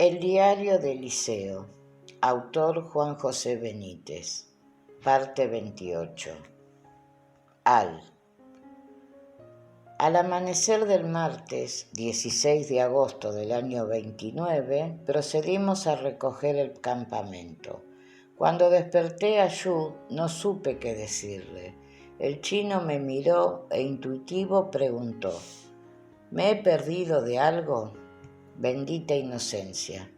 El diario del Liceo. Autor Juan José Benítez. Parte 28. Al amanecer del martes 16 de agosto del año 29, procedimos a recoger el campamento. Cuando desperté a Yu, no supe qué decirle. El chino me miró e intuitivo preguntó: ¿me he perdido de algo? Bendita inocencia.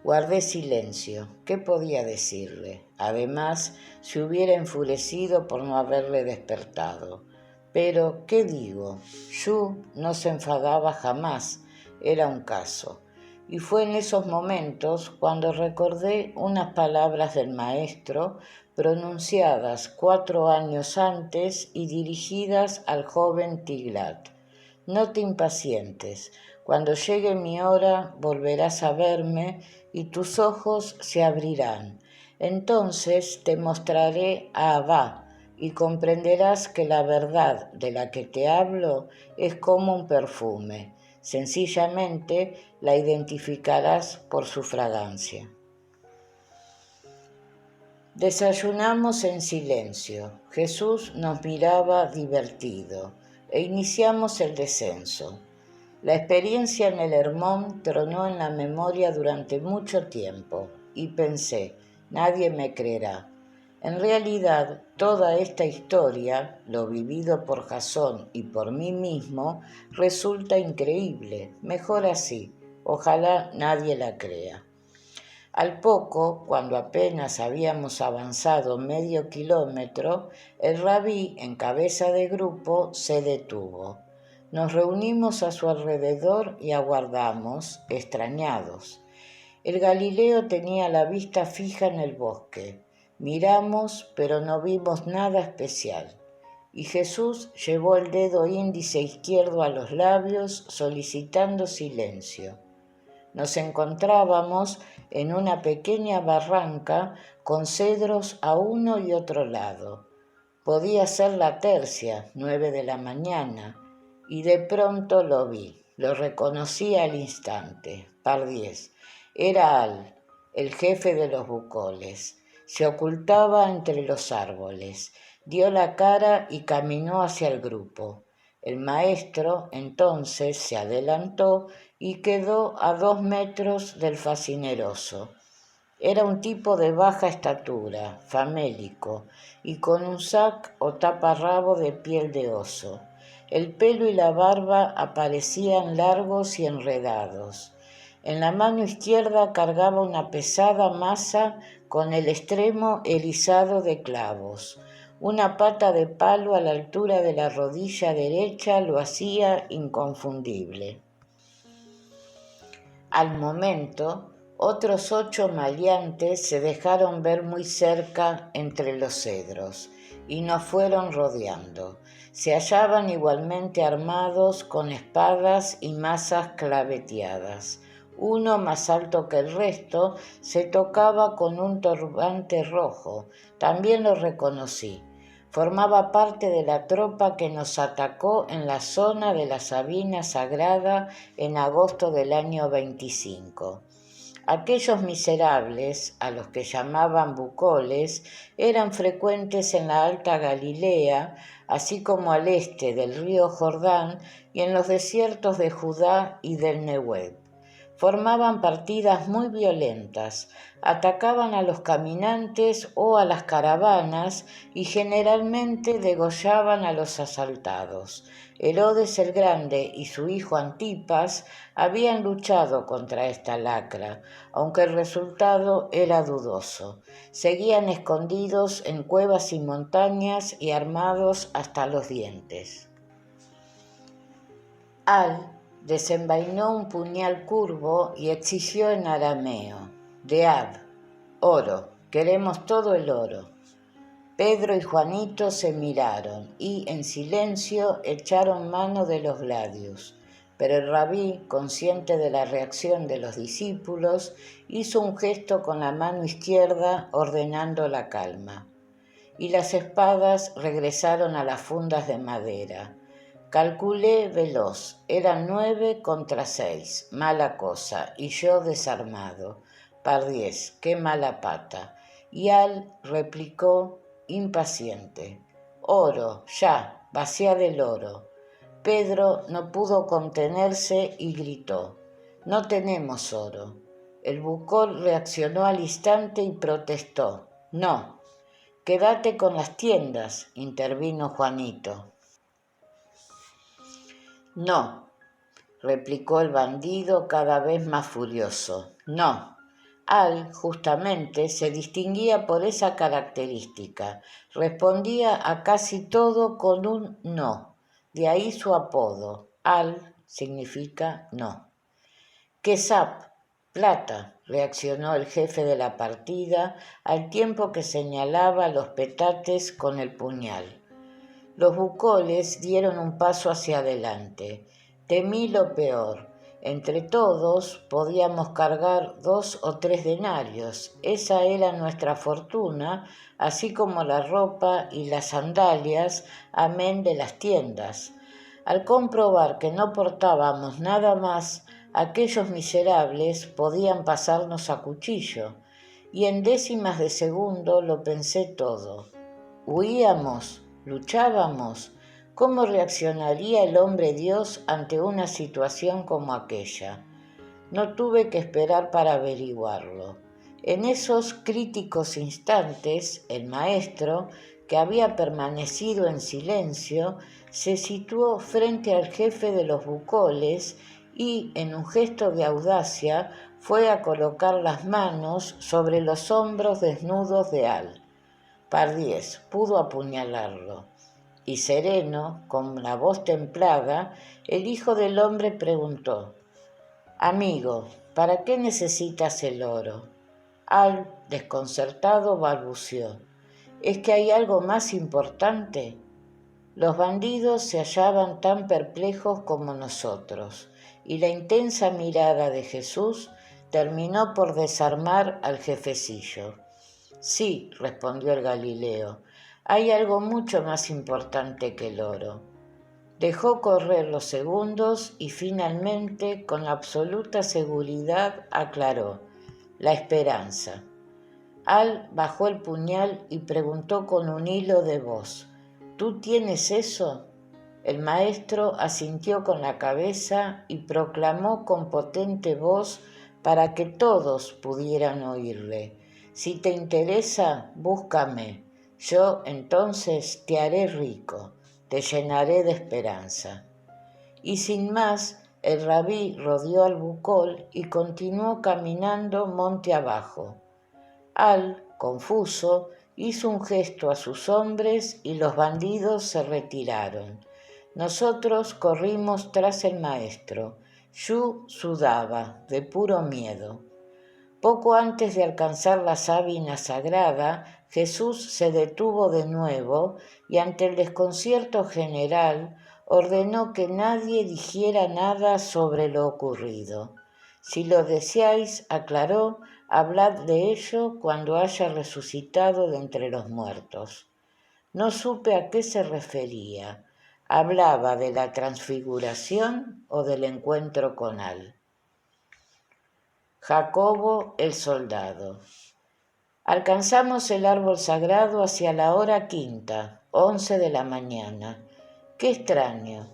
Guardé silencio. ¿Qué podía decirle? Además, se hubiera enfurecido por no haberle despertado. Pero, ¿qué digo? Yu no se enfadaba jamás. Era un caso. Y fue en esos momentos cuando recordé unas palabras del maestro pronunciadas 4 años antes y dirigidas al joven Tiglat. No te impacientes. Cuando llegue mi hora volverás a verme y tus ojos se abrirán. Entonces te mostraré a Abba y comprenderás que la verdad de la que te hablo es como un perfume. Sencillamente la identificarás por su fragancia. Desayunamos en silencio. Jesús nos miraba divertido e iniciamos el descenso. La experiencia en el Hermón tronó en la memoria durante mucho tiempo y pensé, nadie me creerá. En realidad, toda esta historia, lo vivido por Jasón y por mí mismo, resulta increíble. Mejor así, ojalá nadie la crea. Al poco, cuando apenas habíamos avanzado medio kilómetro, el rabí, en cabeza de grupo, se detuvo. Nos reunimos a su alrededor y aguardamos, extrañados. El Galileo tenía la vista fija en el bosque. Miramos, pero no vimos nada especial. Y Jesús llevó el dedo índice izquierdo a los labios, solicitando silencio. Nos encontrábamos en una pequeña barranca con cedros a uno y otro lado. Podía ser la tercia, 9 de la mañana, y de pronto lo vi. Lo reconocí al instante. Pardiez. Era el jefe de los bucoles. Se ocultaba entre los árboles. Dio la cara y caminó hacia el grupo. El maestro entonces se adelantó y quedó a 2 metros del facineroso. Era un tipo de baja estatura, famélico, y con un sac o taparrabo de piel de oso. El pelo y la barba aparecían largos y enredados. En la mano izquierda cargaba una pesada masa con el extremo erizado de clavos. Una pata de palo a la altura de la rodilla derecha lo hacía inconfundible. Al momento, otros 8 maleantes se dejaron ver muy cerca entre los cedros y nos fueron rodeando. Se hallaban igualmente armados con espadas y mazas claveteadas. Uno, más alto que el resto, se tocaba con un turbante rojo. También lo reconocí. Formaba parte de la tropa que nos atacó en la zona de la Sabina Sagrada en agosto del año 25. Aquellos miserables, a los que llamaban bucoles, eran frecuentes en la Alta Galilea, así como al este del río Jordán y en los desiertos de Judá y del Negev. Formaban partidas muy violentas, atacaban a los caminantes o a las caravanas y generalmente degollaban a los asaltados. Herodes el Grande y su hijo Antipas habían luchado contra esta lacra, aunque el resultado era dudoso. Seguían escondidos en cuevas y montañas y armados hasta los dientes. Desenvainó un puñal curvo y exigió en arameo: Deab, oro, queremos todo el oro. Pedro y Juanito se miraron y, en silencio, echaron mano de los gladios. Pero el rabí, consciente de la reacción de los discípulos, hizo un gesto con la mano izquierda ordenando la calma. Y las espadas regresaron a las fundas de madera. Calculé veloz, eran 9 contra 6, mala cosa, y yo desarmado. Pardiez, qué mala pata. Y Al replicó impaciente: oro, ya, vaciad el oro. Pedro no pudo contenerse y gritó: no tenemos oro. El bucol reaccionó al instante y protestó: no. Quédate con las tiendas, intervino Juanito. No, replicó el bandido cada vez más furioso. No. Al, justamente, se distinguía por esa característica. Respondía a casi todo con un no. De ahí su apodo. Al significa no. Quesap, plata, reaccionó el jefe de la partida al tiempo que señalaba los petates con el puñal. Los bucoles dieron un paso hacia adelante. Temí lo peor. Entre todos podíamos cargar 2 o 3 denarios. Esa era nuestra fortuna, así como la ropa y las sandalias, amén de las tiendas. Al comprobar que no portábamos nada más, aquellos miserables podían pasarnos a cuchillo, y en décimas de segundo lo pensé todo. ¿Huíamos? ¿Luchábamos? ¿Cómo reaccionaría el hombre Dios ante una situación como aquella? No tuve que esperar para averiguarlo. En esos críticos instantes, el maestro, que había permanecido en silencio, se situó frente al jefe de los bucoles y, en un gesto de audacia, fue a colocar las manos sobre los hombros desnudos de Al. Pardiez pudo apuñalarlo. Y sereno, con la voz templada, el hijo del hombre preguntó: amigo, ¿para qué necesitas el oro? Al, desconcertado, balbuceó: ¿es que hay algo más importante? Los bandidos se hallaban tan perplejos como nosotros, y la intensa mirada de Jesús terminó por desarmar al jefecillo. Sí, respondió el Galileo, hay algo mucho más importante que el oro. Dejó correr los segundos y finalmente, con absoluta seguridad, aclaró: la esperanza. Al bajó el puñal y preguntó con un hilo de voz: ¿tú tienes eso? El maestro asintió con la cabeza y proclamó con potente voz para que todos pudieran oírle: si te interesa, búscame. Yo entonces te haré rico, te llenaré de esperanza. Y sin más, el rabí rodeó al bucol y continuó caminando monte abajo. Al, confuso, hizo un gesto a sus hombres y los bandidos se retiraron. Nosotros corrimos tras el maestro. Yu sudaba, de puro miedo. Poco antes de alcanzar la sábina sagrada, Jesús se detuvo de nuevo y, ante el desconcierto general, ordenó que nadie dijera nada sobre lo ocurrido. Si lo deseáis, aclaró, hablad de ello cuando haya resucitado de entre los muertos. No supe a qué se refería. ¿Hablaba de la transfiguración o del encuentro con Al? Jacobo el soldado. Alcanzamos el árbol sagrado hacia la hora quinta, 11 de la mañana. ¡Qué extraño!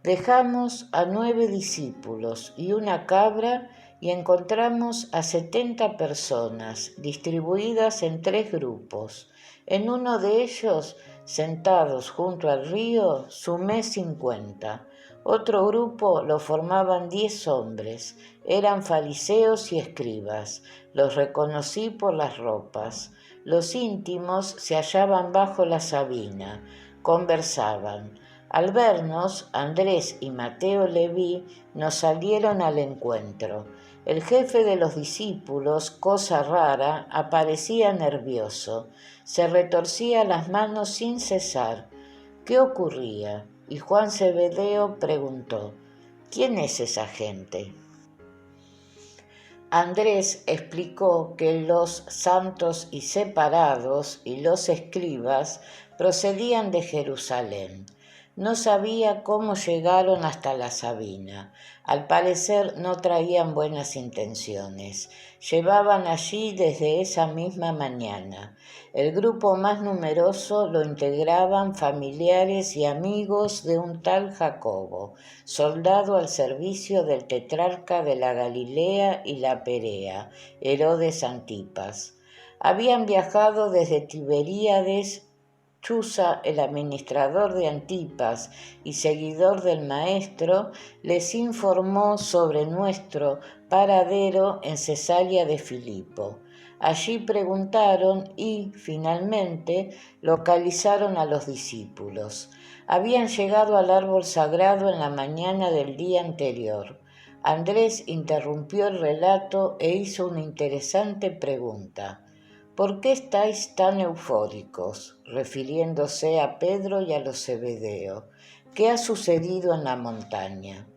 Dejamos a 9 discípulos y una cabra y encontramos a 70 personas distribuidas en 3 grupos. En uno de ellos, sentados junto al río, sumé 50. Otro grupo lo formaban 10 hombres. Eran fariseos y escribas. Los reconocí por las ropas. Los íntimos se hallaban bajo la sabina. Conversaban. Al vernos, Andrés y Mateo Leví nos salieron al encuentro. El jefe de los discípulos, cosa rara, aparecía nervioso. Se retorcía las manos sin cesar. ¿Qué ocurría? Y Juan Zebedeo preguntó: ¿quién es esa gente? Andrés explicó que los santos y separados y los escribas procedían de Jerusalén. No sabía cómo llegaron hasta la Sabina. Al parecer no traían buenas intenciones. Llevaban allí desde esa misma mañana. El grupo más numeroso lo integraban familiares y amigos de un tal Jacobo, soldado al servicio del tetrarca de la Galilea y la Perea, Herodes Antipas. Habían viajado desde Tiberíades. Chuza, el administrador de Antipas y seguidor del maestro, les informó sobre nuestro paradero en Cesarea de Filipo. Allí preguntaron y, finalmente, localizaron a los discípulos. Habían llegado al árbol sagrado en la mañana del día anterior. Andrés interrumpió el relato e hizo una interesante pregunta. ¿Por qué estáis tan eufóricos? Refiriéndose a Pedro y a los Zebedeo. ¿Qué ha sucedido en la montaña?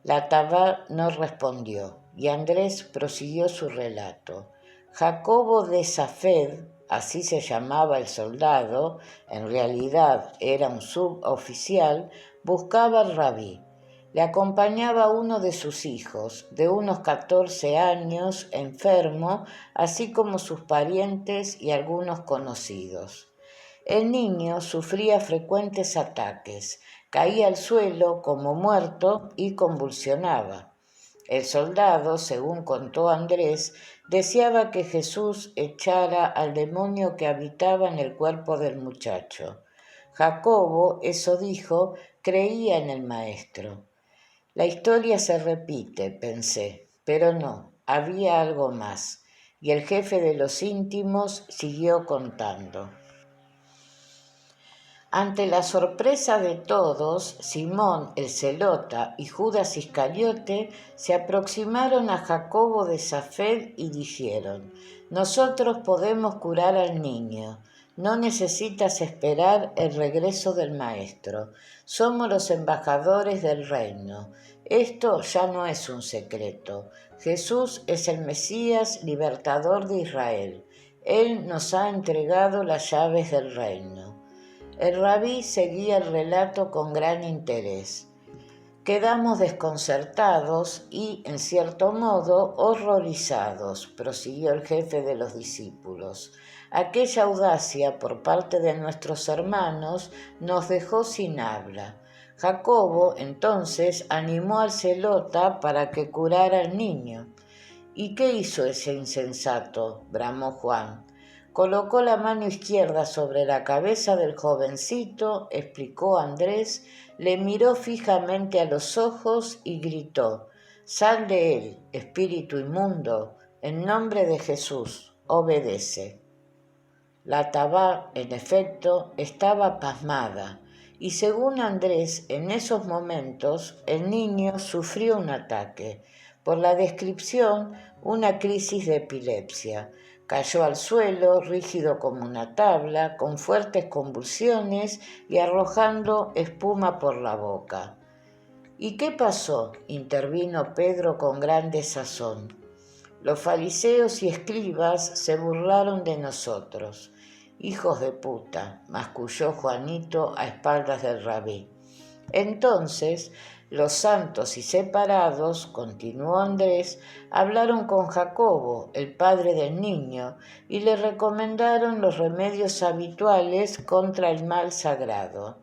La Tabá no respondió y Andrés prosiguió su relato. Jacobo de Safed, así se llamaba el soldado, en realidad era un suboficial, buscaba al rabí. Le acompañaba uno de sus hijos, de unos 14 años, enfermo, así como sus parientes y algunos conocidos. El niño sufría frecuentes ataques, caía al suelo como muerto y convulsionaba. El soldado, según contó Andrés, deseaba que Jesús echara al demonio que habitaba en el cuerpo del muchacho. Jacobo, eso dijo, creía en el maestro. La historia se repite, pensé, pero no, había algo más, y el jefe de los íntimos siguió contando. Ante la sorpresa de todos, Simón el Zelota y Judas Iscariote se aproximaron a Jacobo de Safed y dijeron: «Nosotros podemos curar al niño, no necesitas esperar el regreso del Maestro. Somos los embajadores del reino. Esto ya no es un secreto. Jesús es el Mesías libertador de Israel. Él nos ha entregado las llaves del reino». El rabí seguía el relato con gran interés. Quedamos desconcertados y, en cierto modo, horrorizados, prosiguió el jefe de los discípulos. Aquella audacia por parte de nuestros hermanos nos dejó sin habla. Jacobo, entonces, animó al zelota para que curara al niño. ¿Y qué hizo ese insensato?, bramó Juan. Colocó la mano izquierda sobre la cabeza del jovencito, explicó Andrés, le miró fijamente a los ojos y gritó: «Sal de él, espíritu inmundo, en nombre de Jesús, obedece». La Tabá, en efecto, estaba pasmada, y según Andrés, en esos momentos el niño sufrió un ataque. Por la descripción, una crisis de epilepsia. Cayó al suelo, rígido como una tabla, con fuertes convulsiones y arrojando espuma por la boca. «¿Y qué pasó?», intervino Pedro con gran desazón. «Los fariseos y escribas se burlaron de nosotros». «Hijos de puta», masculló Juanito a espaldas del rabí. Entonces los santos y separados, continuó Andrés, hablaron con Jacobo, el padre del niño, y le recomendaron los remedios habituales contra el mal sagrado.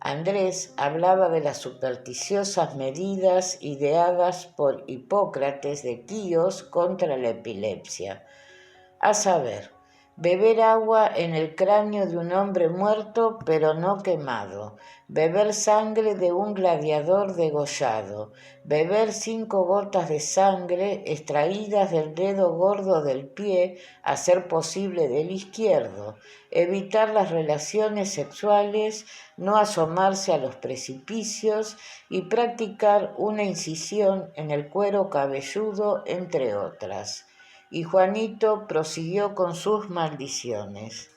Andrés hablaba de las supersticiosas medidas ideadas por Hipócrates de Quíos contra la epilepsia. A saber, beber agua en el cráneo de un hombre muerto pero no quemado, beber sangre de un gladiador degollado, beber 5 gotas de sangre extraídas del dedo gordo del pie, a ser posible del izquierdo, evitar las relaciones sexuales, no asomarse a los precipicios y practicar una incisión en el cuero cabelludo, entre otras. Y Juanito prosiguió con sus maldiciones.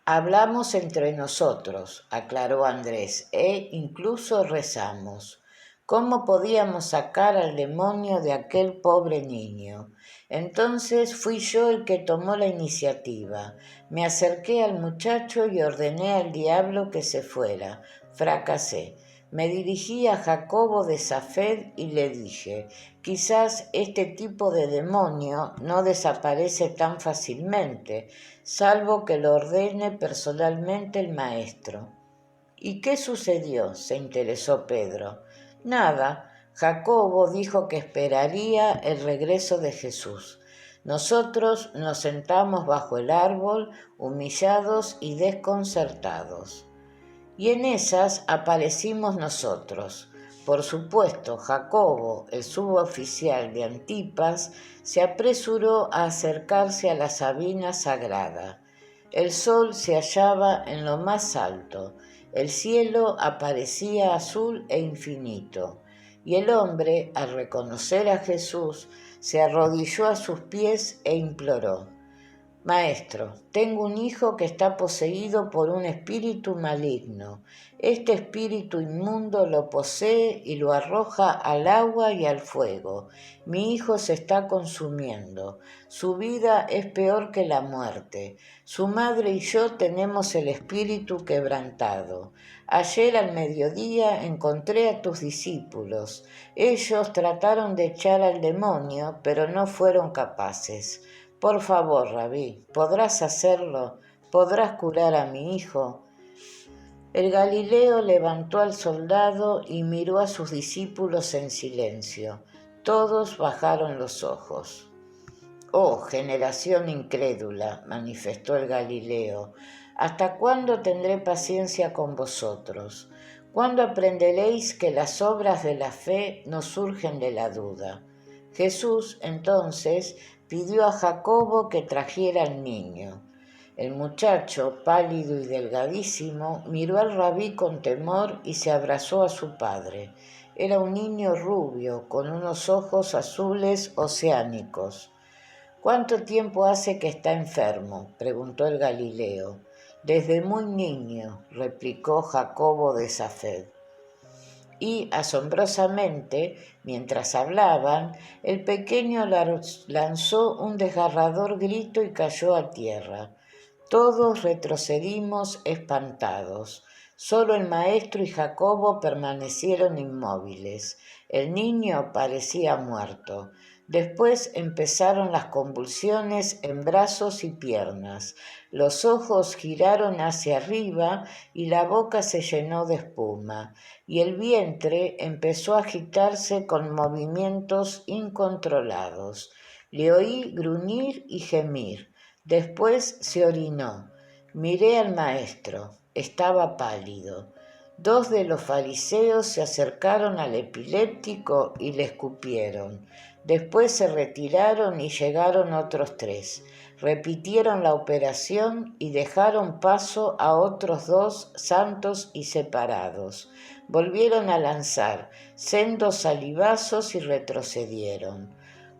«Hablamos entre nosotros», aclaró Andrés, «e incluso rezamos. ¿Cómo podíamos sacar al demonio de aquel pobre niño? Entonces fui yo el que tomó la iniciativa. Me acerqué al muchacho y ordené al diablo que se fuera. Fracasé. Me dirigí a Jacobo de Safed y le dije, quizás este tipo de demonio no desaparece tan fácilmente, salvo que lo ordene personalmente el maestro. ¿Y qué sucedió?, se interesó Pedro. Nada, Jacobo dijo que esperaría el regreso de Jesús. Nosotros nos sentamos bajo el árbol, humillados y desconcertados. Y en esas aparecimos nosotros. Por supuesto, Jacobo, el suboficial de Antipas, se apresuró a acercarse a la sabina sagrada. El sol se hallaba en lo más alto, el cielo aparecía azul e infinito, y el hombre, al reconocer a Jesús, se arrodilló a sus pies e imploró: Maestro, tengo un hijo que está poseído por un espíritu maligno. Este espíritu inmundo lo posee y lo arroja al agua y al fuego. Mi hijo se está consumiendo. Su vida es peor que la muerte. Su madre y yo tenemos el espíritu quebrantado. Ayer al mediodía encontré a tus discípulos. Ellos trataron de echar al demonio, pero no fueron capaces. Por favor, Rabí, ¿podrás hacerlo? ¿Podrás curar a mi hijo? El Galileo levantó al soldado y miró a sus discípulos en silencio. Todos bajaron los ojos. Oh, generación incrédula, manifestó el Galileo, ¿hasta cuándo tendré paciencia con vosotros? ¿Cuándo aprenderéis que las obras de la fe no surgen de la duda? Jesús, entonces, pidió a Jacobo que trajera al niño. El muchacho, pálido y delgadísimo, miró al rabí con temor y se abrazó a su padre. Era un niño rubio, con unos ojos azules oceánicos. ¿Cuánto tiempo hace que está enfermo?, preguntó el Galileo. Desde muy niño, replicó Jacobo de Safed. Y, asombrosamente, mientras hablaban, el pequeño lanzó un desgarrador grito y cayó a tierra. Todos retrocedimos espantados. Solo el maestro y Jacobo permanecieron inmóviles. El niño parecía muerto. Después empezaron las convulsiones en brazos y piernas. Los ojos giraron hacia arriba y la boca se llenó de espuma, y el vientre empezó a agitarse con movimientos incontrolados. Le oí gruñir y gemir. Después se orinó. Miré al maestro. Estaba pálido. 2 de los fariseos se acercaron al epiléptico y le escupieron. Después se retiraron y llegaron otros 3. Repitieron la operación y dejaron paso a otros 2 santos y separados. Volvieron a lanzar sendos salivazos y retrocedieron.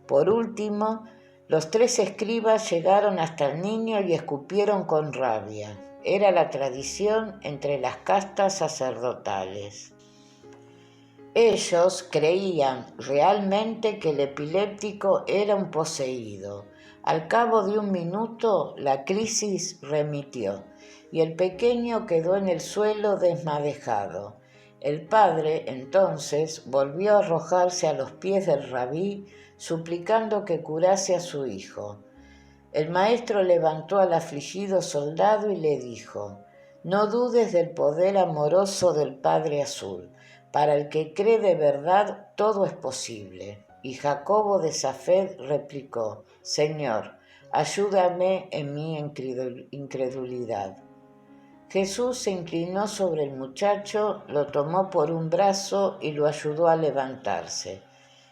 Por último, los 3 escribas llegaron hasta el niño y escupieron con rabia. Era la tradición entre las castas sacerdotales. Ellos creían realmente que el epiléptico era un poseído. Al cabo de 1 minuto, la crisis remitió y el pequeño quedó en el suelo desmadejado. El padre, entonces, volvió a arrojarse a los pies del rabí, suplicando que curase a su hijo. El maestro levantó al afligido soldado y le dijo: No dudes del poder amoroso del Padre Azul. Para el que cree de verdad, todo es posible. Y Jacobo de Safed replicó: Señor, ayúdame en mi incredulidad. Jesús se inclinó sobre el muchacho, lo tomó por un brazo y lo ayudó a levantarse.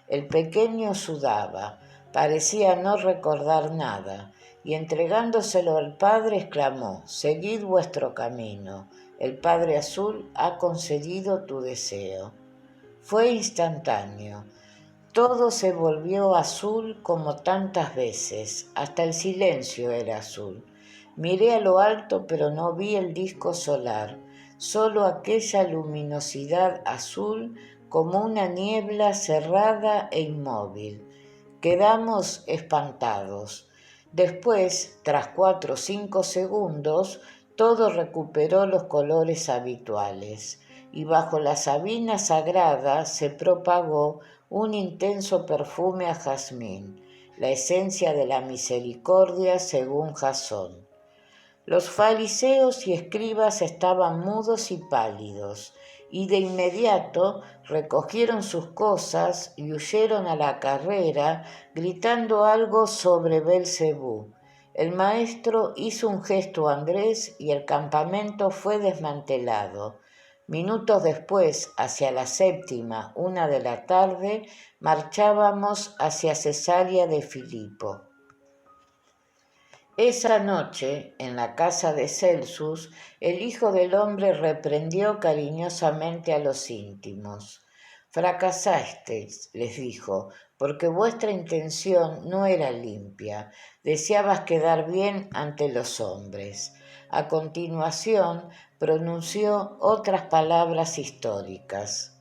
El pequeño sudaba, parecía no recordar nada, y entregándoselo al padre exclamó: Seguid vuestro camino, el Padre Azul ha concedido tu deseo. Fue instantáneo. Todo se volvió azul como tantas veces, hasta el silencio era azul. Miré a lo alto, pero no vi el disco solar, solo aquella luminosidad azul como una niebla cerrada e inmóvil. Quedamos espantados. Después, tras 4 o 5 segundos, todo recuperó los colores habituales, y bajo la sabina sagrada se propagó un intenso perfume a jazmín, la esencia de la misericordia según Jasón. Los fariseos y escribas estaban mudos y pálidos, y de inmediato recogieron sus cosas y huyeron a la carrera, gritando algo sobre Belcebú. El maestro hizo un gesto a Andrés y el campamento fue desmantelado. Minutos después, hacia la 7:00, 1 de la tarde, marchábamos hacia Cesarea de Filipo. Esa noche, en la casa de Celsus, el Hijo del Hombre reprendió cariñosamente a los íntimos. Fracasasteis, les dijo, porque vuestra intención no era limpia, deseabas quedar bien ante los hombres. A continuación, pronunció otras palabras históricas.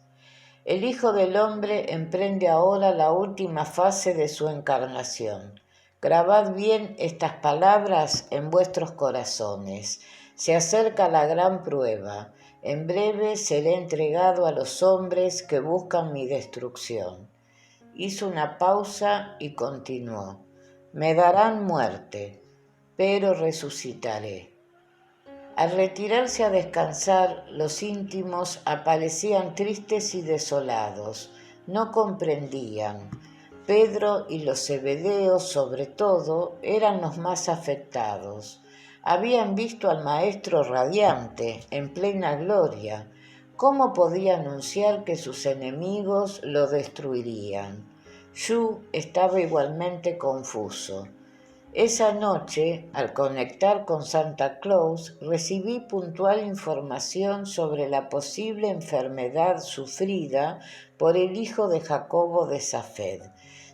El Hijo del Hombre emprende ahora la última fase de su encarnación. Grabad bien estas palabras en vuestros corazones. Se acerca la gran prueba. En breve seré entregado a los hombres que buscan mi destrucción. Hizo una pausa y continuó. Me darán muerte, pero resucitaré. Al retirarse a descansar, los íntimos aparecían tristes y desolados. No comprendían. Pedro y los zebedeos, sobre todo, eran los más afectados. Habían visto al Maestro radiante, en plena gloria. ¿Cómo podía anunciar que sus enemigos lo destruirían? Yu estaba igualmente confuso. Esa noche, al conectar con Santa Claus, recibí puntual información sobre la posible enfermedad sufrida por el hijo de Jacobo de Safed.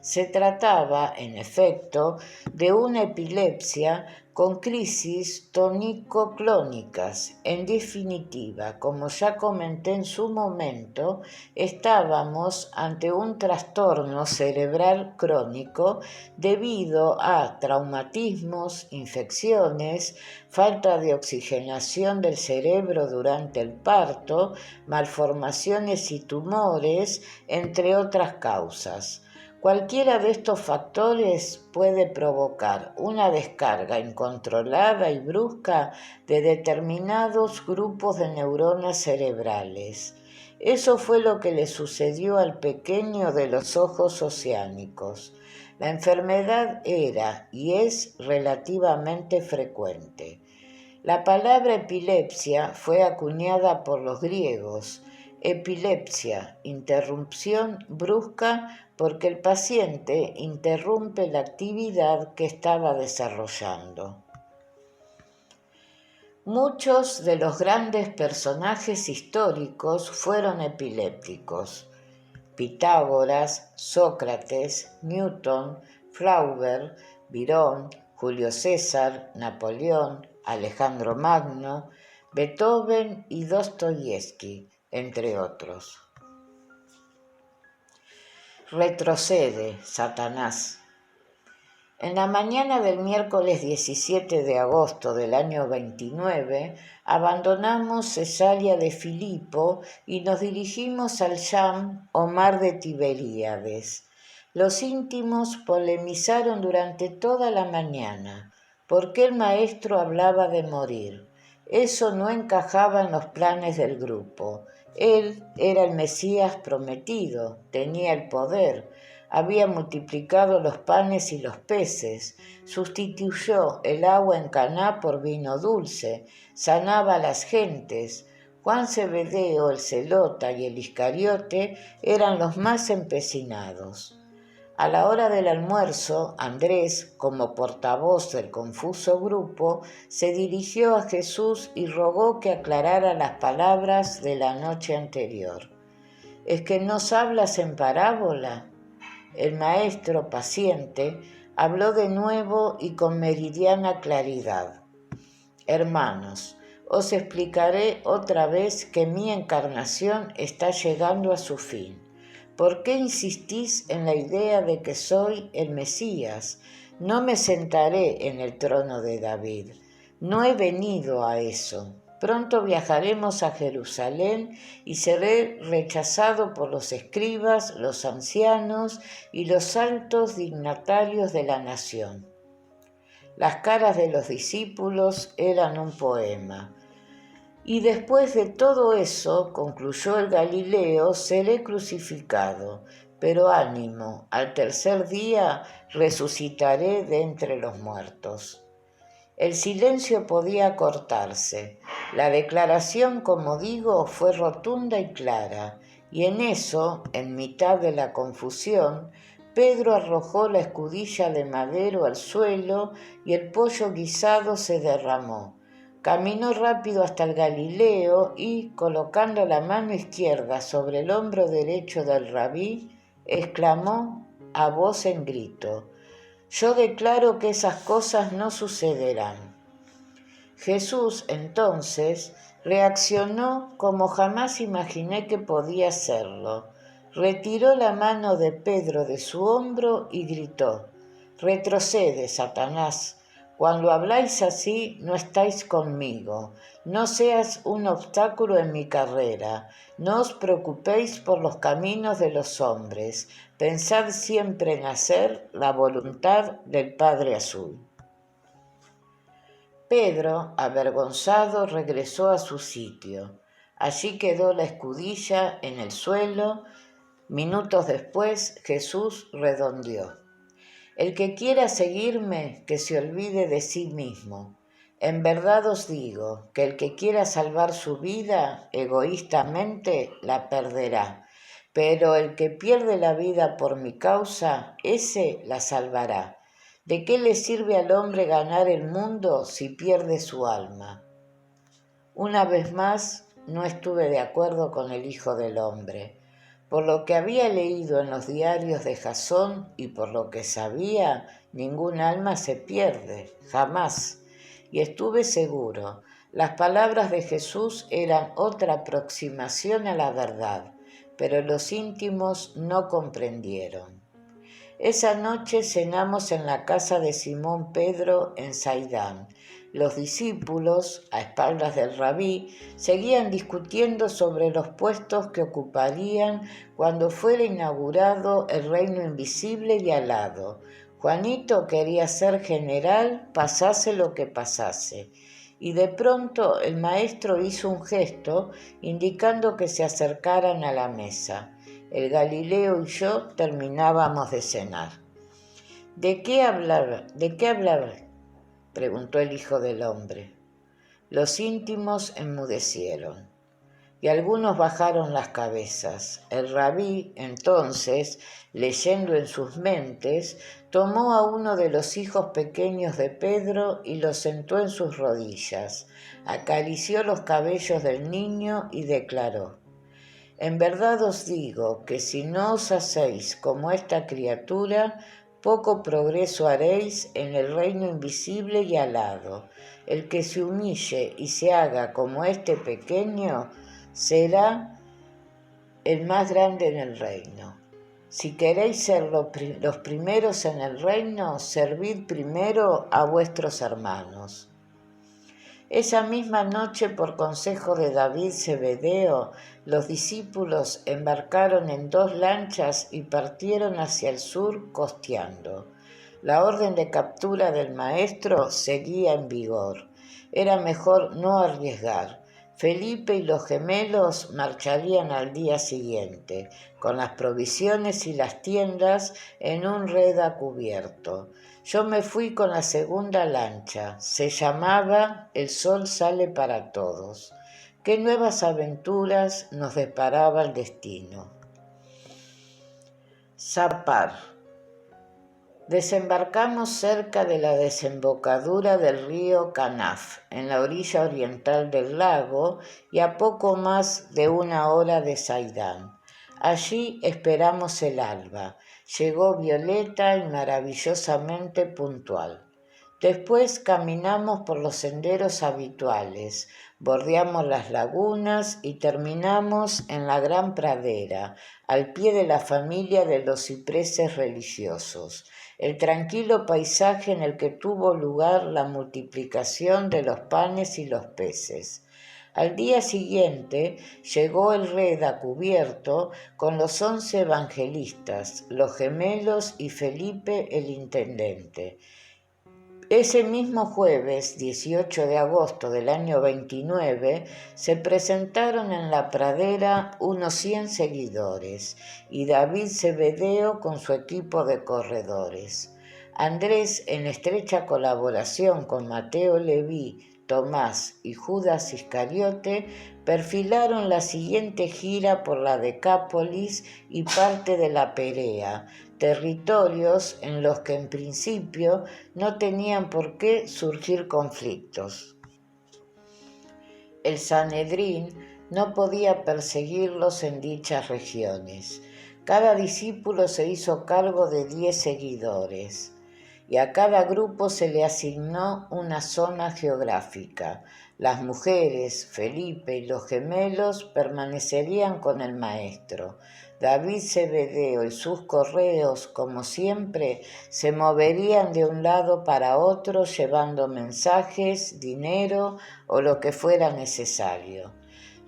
Se trataba, en efecto, de una epilepsia con crisis tónico-clónicas. En definitiva, como ya comenté en su momento, estábamos ante un trastorno cerebral crónico debido a traumatismos, infecciones, falta de oxigenación del cerebro durante el parto, malformaciones y tumores, entre otras causas. Cualquiera de estos factores puede provocar una descarga incontrolada y brusca de determinados grupos de neuronas cerebrales. Eso fue lo que le sucedió al pequeño de los ojos oceánicos. La enfermedad era y es relativamente frecuente. La palabra epilepsia fue acuñada por los griegos. Epilepsia, interrupción brusca porque el paciente interrumpe la actividad que estaba desarrollando. Muchos de los grandes personajes históricos fueron epilépticos. Pitágoras, Sócrates, Newton, Flaubert, Byron, Julio César, Napoleón, Alejandro Magno, Beethoven y Dostoyevski, entre otros. Retrocede, Satanás. En la mañana del miércoles 17 de agosto del año 29, abandonamos Cesarea de Filipo y nos dirigimos al Yam o mar de Tiberíades. Los íntimos polemizaron durante toda la mañana. ¿Por qué el maestro hablaba de morir? Eso no encajaba en los planes del grupo. Él era el Mesías prometido, tenía el poder. Había multiplicado los panes y los peces, sustituyó el agua en Caná por vino dulce, sanaba a las gentes. Juan Zebedeo, el Zelota y el Iscariote eran los más empecinados. A la hora del almuerzo, Andrés, como portavoz del confuso grupo, se dirigió a Jesús y rogó que aclarara las palabras de la noche anterior. ¿Es que nos hablas en parábola? El maestro, paciente, habló de nuevo y con meridiana claridad. Hermanos, os explicaré otra vez que mi encarnación está llegando a su fin. ¿Por qué insistís en la idea de que soy el Mesías? No me sentaré en el trono de David. No he venido a eso. Pronto viajaremos a Jerusalén y seré rechazado por los escribas, los ancianos y los altos dignatarios de la nación. Las caras de los discípulos eran un poema. Y después de todo eso, concluyó el Galileo, seré crucificado, pero ánimo, al tercer día resucitaré de entre los muertos. El silencio podía cortarse. La declaración, como digo, fue rotunda y clara, y en eso, en mitad de la confusión, Pedro arrojó la escudilla de madero al suelo y el pollo guisado se derramó. Caminó rápido hasta el Galileo y, colocando la mano izquierda sobre el hombro derecho del rabí, exclamó a voz en grito: «Yo declaro que esas cosas no sucederán». Jesús, entonces, reaccionó como jamás imaginé que podía hacerlo. Retiró la mano de Pedro de su hombro y gritó: «Retrocede, Satanás. Cuando habláis así, no estáis conmigo. No seas un obstáculo en mi carrera. No os preocupéis por los caminos de los hombres. Pensad siempre en hacer la voluntad del Padre Azul». Pedro, avergonzado, regresó a su sitio. Allí quedó la escudilla en el suelo. Minutos después, Jesús redondeó: «El que quiera seguirme, que se olvide de sí mismo. En verdad os digo que el que quiera salvar su vida, egoístamente la perderá. Pero el que pierde la vida por mi causa, ese la salvará. ¿De qué le sirve al hombre ganar el mundo si pierde su alma?». Una vez más, no estuve de acuerdo con el Hijo del Hombre. Por lo que había leído en los diarios de Jasón y por lo que sabía, ningún alma se pierde, jamás. Y estuve seguro, las palabras de Jesús eran otra aproximación a la verdad, pero los íntimos no comprendieron. Esa noche cenamos en la casa de Simón Pedro en Saidán. Los discípulos, a espaldas del rabí, seguían discutiendo sobre los puestos que ocuparían cuando fuera inaugurado el reino invisible y alado. Juanito quería ser general, pasase lo que pasase. Y de pronto el maestro hizo un gesto indicando que se acercaran a la mesa. El Galileo y yo terminábamos de cenar. ¿De qué hablar? Preguntó el Hijo del Hombre. Los íntimos enmudecieron y algunos bajaron las cabezas. El rabí, entonces, leyendo en sus mentes, tomó a uno de los hijos pequeños de Pedro y lo sentó en sus rodillas, acarició los cabellos del niño y declaró: «En verdad os digo que si no os hacéis como esta criatura, poco progreso haréis en el reino invisible y alado. El que se humille y se haga como este pequeño, será el más grande en el reino. Si queréis ser los primeros en el reino, servid primero a vuestros hermanos». Esa misma noche, por consejo de David Zebedeo, los discípulos embarcaron en 2 lanchas y partieron hacia el sur costeando. La orden de captura del maestro seguía en vigor. Era mejor no arriesgar. Felipe y los gemelos marcharían al día siguiente, con las provisiones y las tiendas en un reda cubierto. Yo me fui con la segunda lancha. Se llamaba El sol sale para todos. ¿Qué nuevas aventuras nos deparaba el destino? Zapar. Desembarcamos cerca de la desembocadura del río Canaf, en la orilla oriental del lago y a poco más de 1 hora de Saidán. Allí esperamos el alba. Llegó violeta y maravillosamente puntual. Después caminamos por los senderos habituales, bordeamos las lagunas y terminamos en la gran pradera, al pie de la familia de los cipreses religiosos, el tranquilo paisaje en el que tuvo lugar la multiplicación de los panes y los peces. Al día siguiente llegó el Reda cubierto con los 11 evangelistas, los gemelos y Felipe el intendente. Ese mismo jueves, 18 de agosto del año 29, se presentaron en la pradera unos 100 seguidores y David Zebedeo con su equipo de corredores. Andrés, en estrecha colaboración con Mateo Leví, Tomás y Judas Iscariote, perfilaron la siguiente gira por la Decápolis y parte de la Perea, territorios en los que en principio no tenían por qué surgir conflictos. El Sanedrín no podía perseguirlos en dichas regiones. Cada discípulo se hizo cargo de 10 seguidores y a cada grupo se le asignó una zona geográfica. Las mujeres, Felipe y los gemelos permanecerían con el maestro. David Zebedeo y sus correos, como siempre, se moverían de un lado para otro llevando mensajes, dinero o lo que fuera necesario.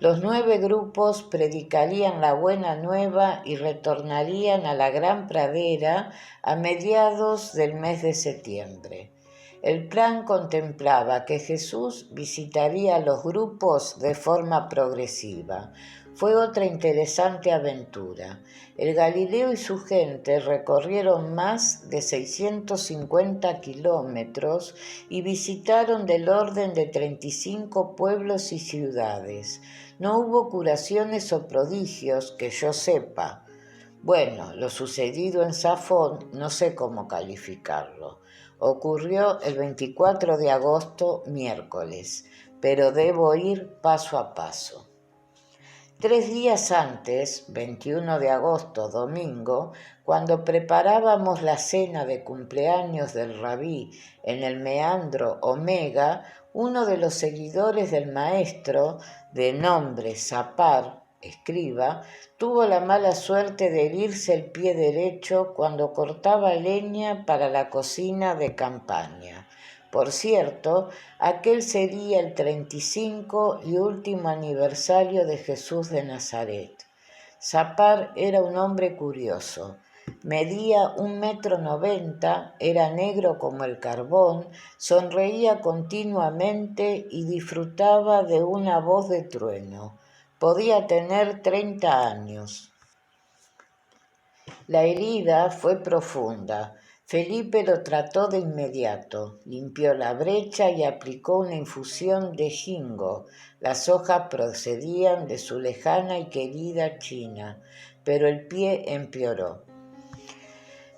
Los 9 grupos predicarían la buena nueva y retornarían a la gran pradera a mediados del mes de septiembre. El plan contemplaba que Jesús visitaría a los grupos de forma progresiva. Fue otra interesante aventura. El Galileo y su gente recorrieron más de 650 kilómetros y visitaron del orden de 35 pueblos y ciudades. No hubo curaciones o prodigios que yo sepa. Bueno, lo sucedido en Safón no sé cómo calificarlo. Ocurrió el 24 de agosto, miércoles, pero debo ir paso a paso. 3 días antes, 21 de agosto, domingo, cuando preparábamos la cena de cumpleaños del rabí en el meandro Omega, uno de los seguidores del maestro, de nombre Sapar, escriba, tuvo la mala suerte de herirse el pie derecho cuando cortaba leña para la cocina de campaña. Por cierto, aquel sería el 35 y último aniversario de Jesús de Nazaret. Sapar era un hombre curioso. Medía 1,90 m, era negro como el carbón, sonreía continuamente y disfrutaba de una voz de trueno. Podía tener 30 años. La herida fue profunda. Felipe lo trató de inmediato, limpió la brecha y aplicó una infusión de jingo. Las hojas procedían de su lejana y querida China, pero el pie empeoró.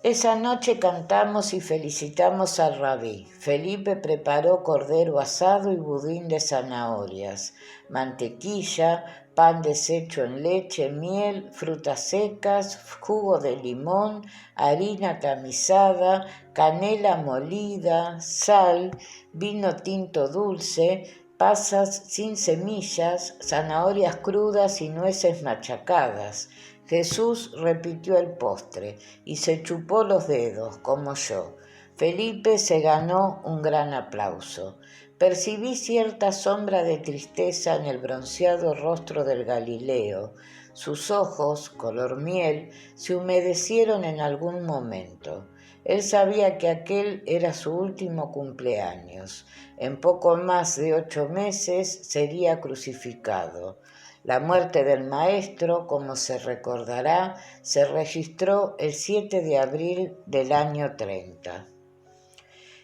Esa noche cantamos y felicitamos al rabí. Felipe preparó cordero asado y budín de zanahorias, mantequilla, pan deshecho en leche, miel, frutas secas, jugo de limón, harina tamizada, canela molida, sal, vino tinto dulce, pasas sin semillas, zanahorias crudas y nueces machacadas. Jesús repitió el postre y se chupó los dedos, como yo. Felipe se ganó un gran aplauso. Percibí cierta sombra de tristeza en el bronceado rostro del Galileo. Sus ojos, color miel, se humedecieron en algún momento. Él sabía que aquel era su último cumpleaños. En poco más de 8 meses sería crucificado. La muerte del maestro, como se recordará, se registró el 7 de abril del año 30.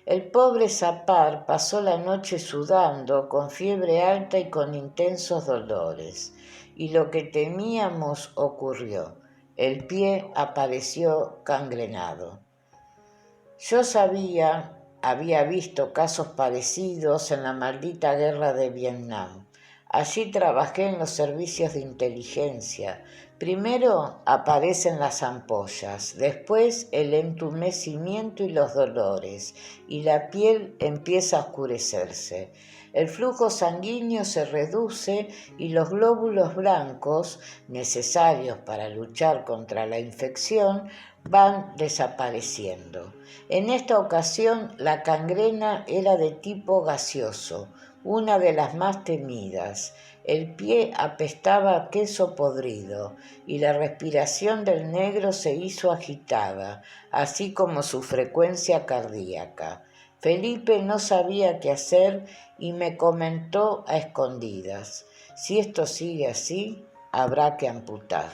El pobre Sapar pasó la noche sudando, con fiebre alta y con intensos dolores, y lo que temíamos ocurrió. El pie apareció gangrenado. Yo había visto casos parecidos en la maldita guerra de Vietnam. Allí trabajé en los servicios de inteligencia. Primero aparecen las ampollas, después el entumecimiento y los dolores, y la piel empieza a oscurecerse. El flujo sanguíneo se reduce y los glóbulos blancos, necesarios para luchar contra la infección, van desapareciendo. En esta ocasión la gangrena era de tipo gaseoso, una de las más temidas. El pie apestaba a queso podrido y la respiración del negro se hizo agitada, así como su frecuencia cardíaca. Felipe no sabía qué hacer y me comentó a escondidas: si esto sigue así, habrá que amputar.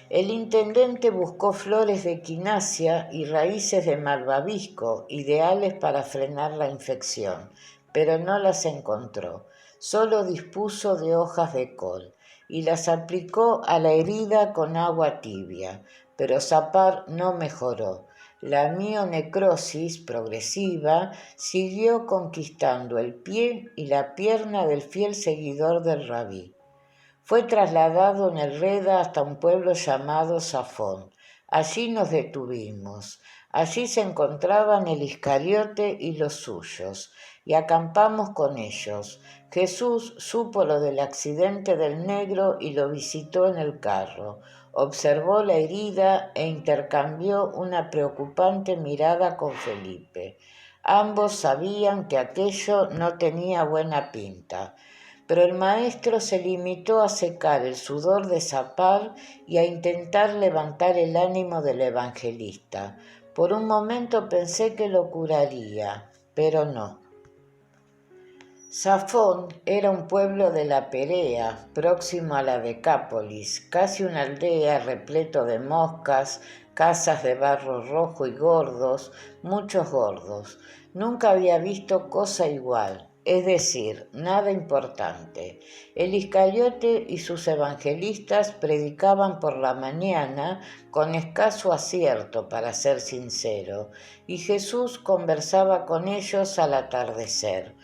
El intendente buscó flores de quinasia y raíces de malvavisco, ideales para frenar la infección, pero no las encontró. Solo dispuso de hojas de col y las aplicó a la herida con agua tibia, pero Sapar no mejoró. La mionecrosis progresiva siguió conquistando el pie y la pierna del fiel seguidor del rabí. Fue trasladado en el Reda hasta un pueblo llamado Safón. Allí nos detuvimos. Allí se encontraban el Iscariote y los suyos, y acampamos con ellos. Jesús supo lo del accidente del negro y lo visitó en el carro. Observó la herida e intercambió una preocupante mirada con Felipe. Ambos sabían que aquello no tenía buena pinta. Pero el maestro se limitó a secar el sudor de Sapar y a intentar levantar el ánimo del evangelista. Por un momento pensé que lo curaría, pero no. Safón era un pueblo de la Perea, próximo a la Decápolis, casi una aldea repleto de moscas, casas de barro rojo y gordos, muchos gordos. Nunca había visto cosa igual. Es decir, nada importante. El Iscariote y sus evangelistas predicaban por la mañana con escaso acierto, para ser sincero, y Jesús conversaba con ellos al atardecer.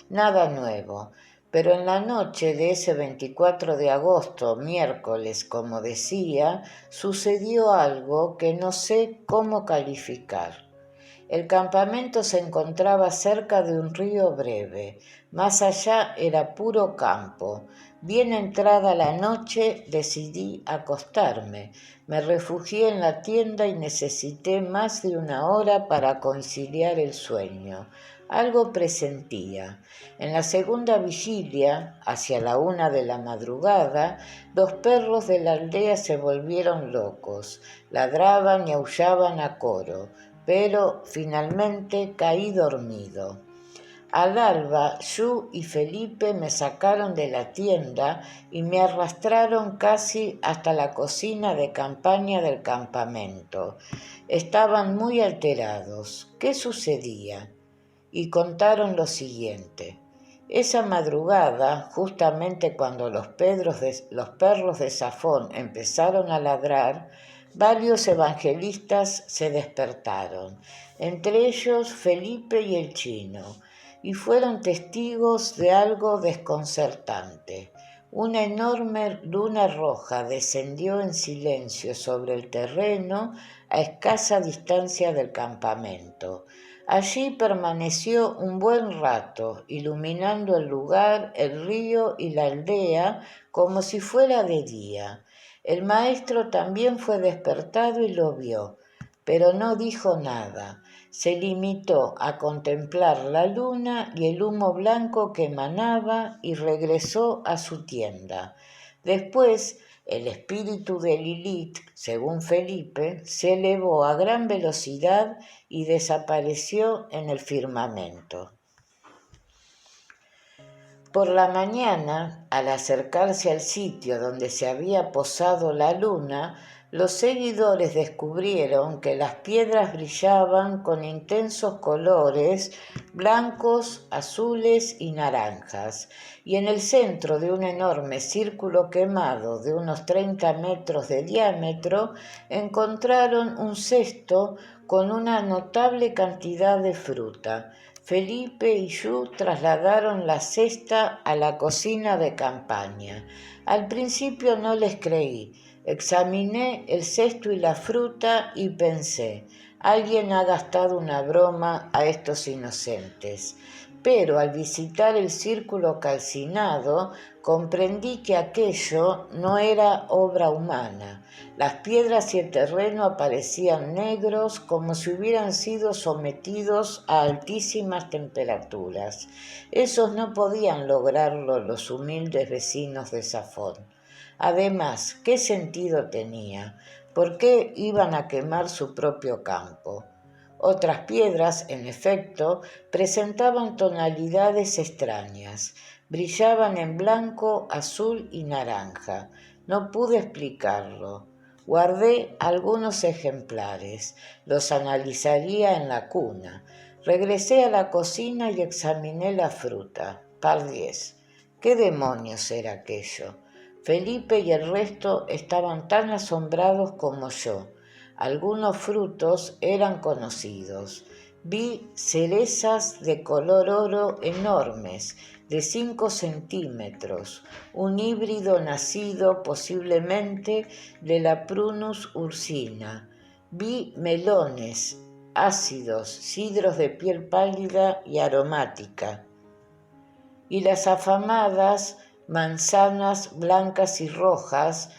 Nada nuevo, pero en la noche de ese 24 de agosto, miércoles, como decía, sucedió algo que no sé cómo calificar. El campamento se encontraba cerca de un río breve, más allá era puro campo. Bien entrada la noche decidí acostarme. Me refugié en la tienda y necesité más de una hora para conciliar el sueño. Algo presentía. En la segunda vigilia, hacia la 1 de la madrugada, los perros de la aldea se volvieron locos, ladraban y aullaban a coro, pero finalmente caí dormido. Al alba, Yu y Felipe me sacaron de la tienda y me arrastraron casi hasta la cocina de campaña del campamento. Estaban muy alterados. ¿Qué sucedía? Y contaron lo siguiente. Esa madrugada, justamente cuando los perros de Safón empezaron a ladrar, varios evangelistas se despertaron, entre ellos Felipe y el chino, y fueron testigos de algo desconcertante. Una enorme luna roja descendió en silencio sobre el terreno a escasa distancia del campamento. Allí permaneció un buen rato, iluminando el lugar, el río y la aldea como si fuera de día. El maestro también fue despertado y lo vio, pero no dijo nada. Se limitó a contemplar la luna y el humo blanco que emanaba y regresó a su tienda. Después, el espíritu de Lilith, según Felipe, se elevó a gran velocidad y desapareció en el firmamento. Por la mañana, al acercarse al sitio donde se había posado la luna, los seguidores descubrieron que las piedras brillaban con intensos colores blancos, azules y naranjas, y en el centro de un enorme círculo quemado de unos 30 metros de diámetro encontraron un cesto con una notable cantidad de fruta. Felipe y Yu trasladaron la cesta a la cocina de campaña. Al principio no les creí. Examiné el cesto y la fruta y pensé, alguien ha gastado una broma a estos inocentes. Pero al visitar el círculo calcinado, comprendí que aquello no era obra humana. Las piedras y el terreno aparecían negros como si hubieran sido sometidos a altísimas temperaturas. Esos no podían lograrlo los humildes vecinos de Safón. Además, ¿qué sentido tenía? ¿Por qué iban a quemar su propio campo? Otras piedras, en efecto, presentaban tonalidades extrañas. Brillaban en blanco, azul y naranja. No pude explicarlo. Guardé algunos ejemplares. Los analizaría en la cuna. Regresé a la cocina y examiné la fruta. Par 10. ¿Qué demonios era aquello? Felipe y el resto estaban tan asombrados como yo. Algunos frutos eran conocidos. Vi cerezas de color oro enormes, de 5 centímetros, un híbrido nacido posiblemente de la Prunus ursina. Vi melones, ácidos, cidros de piel pálida y aromática, y las afamadas manzanas blancas y rojas,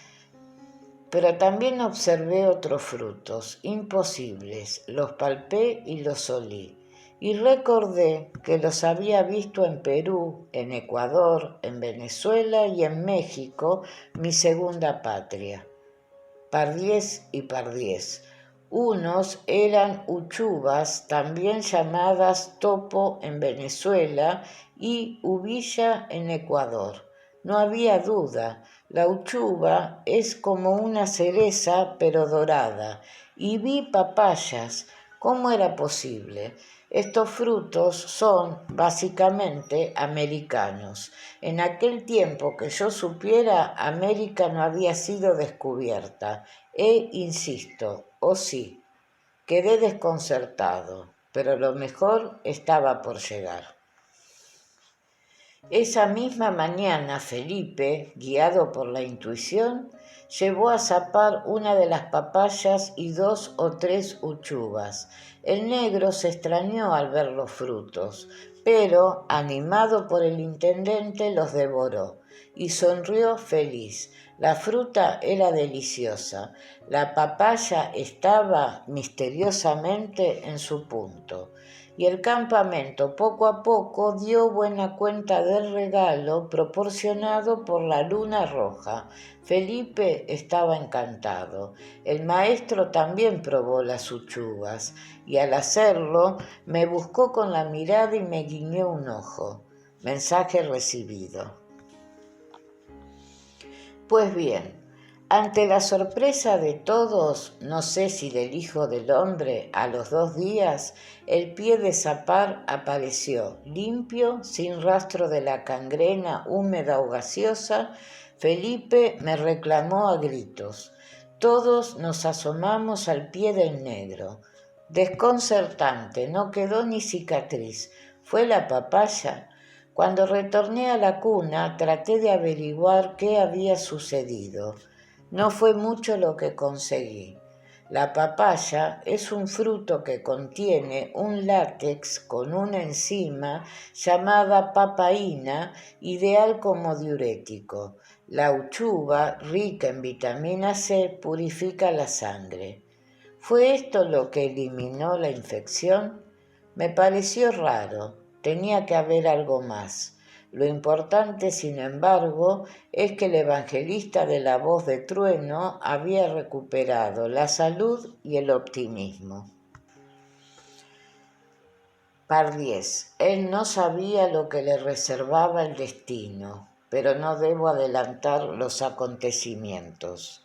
pero también observé otros frutos imposibles, los palpé y los olí, y recordé que los había visto en Perú, en Ecuador, en Venezuela y en México, mi segunda patria. Par 10 y par 10. Unos eran uchuvas, también llamadas topo en Venezuela y ubilla en Ecuador. No había duda, la uchuva es como una cereza pero dorada. Y vi papayas. ¿Cómo era posible? Estos frutos son básicamente americanos. En aquel tiempo que yo supiera, América no había sido descubierta. Insisto, sí, quedé desconcertado, pero lo mejor estaba por llegar. Esa misma mañana Felipe, guiado por la intuición, llevó a zapar una de las papayas y 2 o 3 uchuvas. El negro se extrañó al ver los frutos, pero, animado por el intendente, los devoró y sonrió feliz. La fruta era deliciosa. La papaya estaba misteriosamente en su punto. Y el campamento poco a poco dio buena cuenta del regalo proporcionado por la luna roja. Felipe estaba encantado. El maestro también probó las uchuvas y al hacerlo me buscó con la mirada y me guiñó un ojo. Mensaje recibido. Pues bien, ante la sorpresa de todos, no sé si del Hijo del Hombre, a los 2 días, el pie de zapar apareció, limpio, sin rastro de la cangrena húmeda o gaseosa. Felipe me reclamó a gritos. Todos nos asomamos al pie del negro. Desconcertante, no quedó ni cicatriz. ¿Fue la papaya? Cuando retorné a la cuna, traté de averiguar qué había sucedido. No fue mucho lo que conseguí. La papaya es un fruto que contiene un látex con una enzima llamada papaína, ideal como diurético. La uchuva, rica en vitamina C, purifica la sangre. ¿Fue esto lo que eliminó la infección? Me pareció raro. Tenía que haber algo más. Lo importante, sin embargo, es que el evangelista de la voz de trueno había recuperado la salud y el optimismo. Par 10. Él no sabía lo que le reservaba el destino, pero no debo adelantar los acontecimientos.